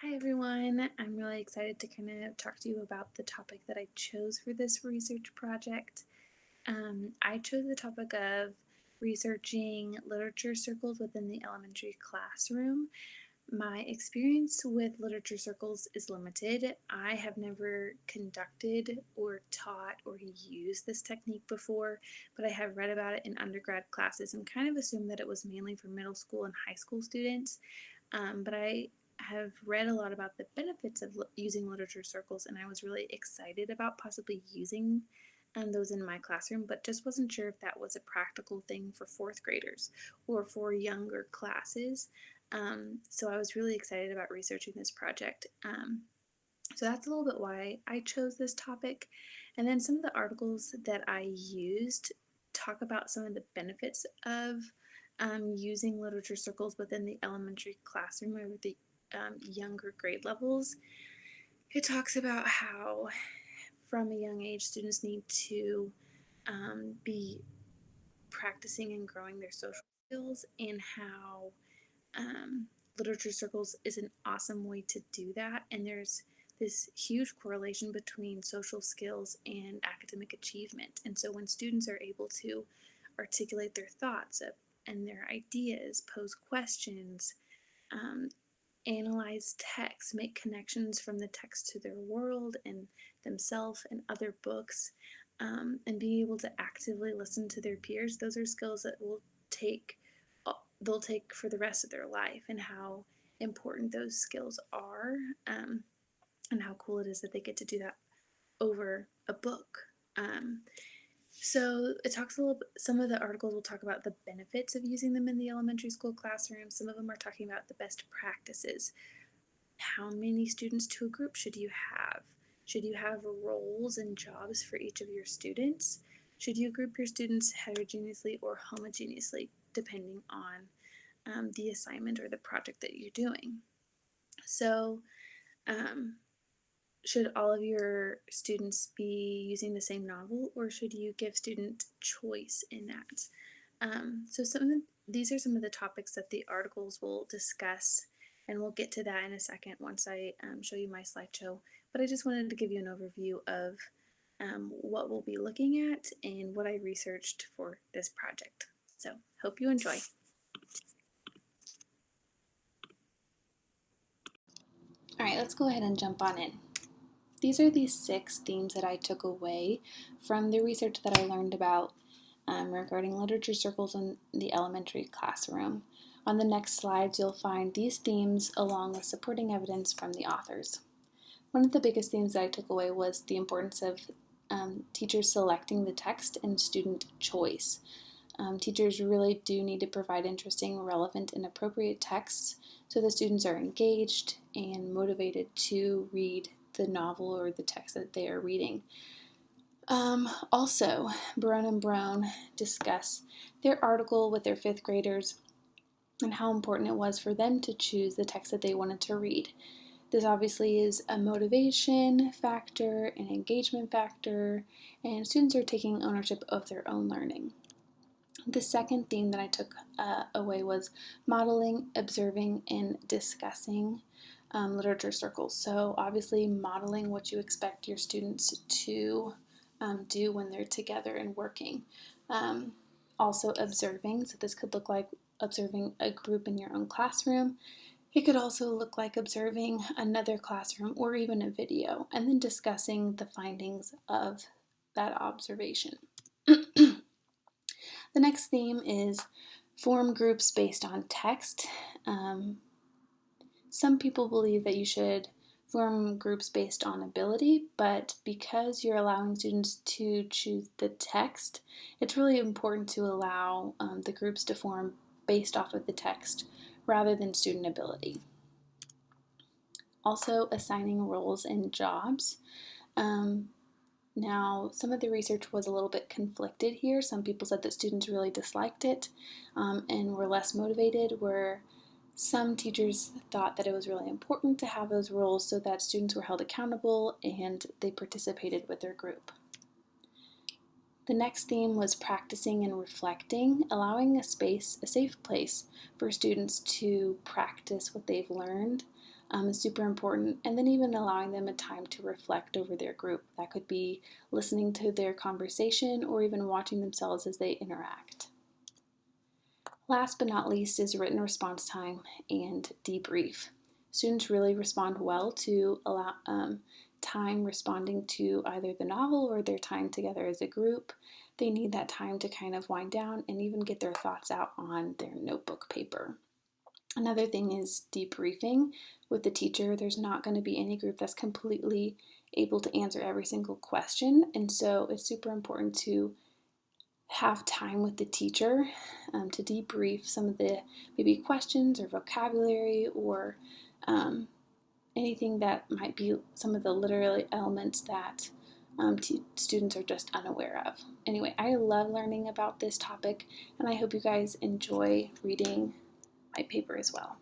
Hi everyone, I'm really excited to kind of talk to you about the topic that I chose for this research project. I chose the topic of researching literature circles within the elementary classroom. My experience with literature circles is limited. I have never conducted or taught or used this technique before, but I have read about it in undergrad classes and kind of assumed that it was mainly for middle school and high school students. But I have read a lot about the benefits of using literature circles, and I was really excited about possibly using those in my classroom, but just wasn't sure if that was a practical thing for fourth graders or for younger classes. So I was really excited about researching this project. So that's a little bit why I chose this topic. And then some of the articles that I used talk about some of the benefits of using literature circles within the elementary classroom or the younger grade levels. It talks about how, from a young age, students need to be practicing and growing their social skills, and how literature circles is an awesome way to do that. And there's this huge correlation between social skills and academic achievement. And so when students are able to articulate their thoughts and their ideas, pose questions, um, analyze text, make connections from the text to their world and themselves and other books, and being able to actively listen to their peers, those are skills that take they'll take for the rest of their life, and how important those skills are, and how cool it is that they get to do that over a book. So it talks a little bit, some of the articles will talk about the benefits of using them in the elementary school classroom. Some of them are talking about the best practices. How many students to a group should you have? Should you have roles and jobs for each of your students? Should you group your students heterogeneously or homogeneously, depending on the assignment or the project that you're doing? So, um, should all of your students be using the same novel, or should you give student choice in that? So these are some of the topics that the articles will discuss, and we'll get to that in a second once I show you my slideshow. But I just wanted to give you an overview of what we'll be looking at and what I researched for this project. So hope you enjoy. All right, let's go ahead and jump on in. These are the 6 themes that I took away from the research that I learned about regarding literature circles in the elementary classroom. On the next slides, you'll find these themes along with supporting evidence from the authors. One of the biggest themes that I took away was the importance of teachers selecting the text and student choice. Teachers really do need to provide interesting, relevant, and appropriate texts so the students are engaged and motivated to read the novel or the text that they are reading. Also, Barone and Brown discuss their article with their 5th graders and how important it was for them to choose the text that they wanted to read. This obviously is a motivation factor, an engagement factor, and students are taking ownership of their own learning. The second theme that I took away was modeling, observing, and discussing literature circles. So obviously modeling what you expect your students to do when they're together and working. Also observing, so this could look like observing a group in your own classroom. It could also look like observing another classroom or even a video, and then discussing the findings of that observation. The next theme is form groups based on text. Some people believe that you should form groups based on ability, but because you're allowing students to choose the text, it's really important to allow the groups to form based off of the text rather than student ability. Also, assigning roles and jobs. Now, some of the research was a little bit conflicted here. Some people said that students really disliked it and were less motivated, where some teachers thought that it was really important to have those roles so that students were held accountable and they participated with their group. The next theme was practicing and reflecting, allowing a safe place for students to practice what they've learned is super important. And then even allowing them a time to reflect over their group. That could be listening to their conversation or even watching themselves as they interact. Last but not least is written response time and debrief. Students really respond well to time responding to either the novel or their time together as a group. They need that time to kind of wind down and even get their thoughts out on their notebook paper. Another thing is debriefing with the teacher. There's not going to be any group that's completely able to answer every single question, and so it's super important to have time with the teacher to debrief some of the maybe questions or vocabulary or anything that might be some of the literary elements that students are just unaware of. Anyway, I love learning about this topic, and I hope you guys enjoy reading my paper as well.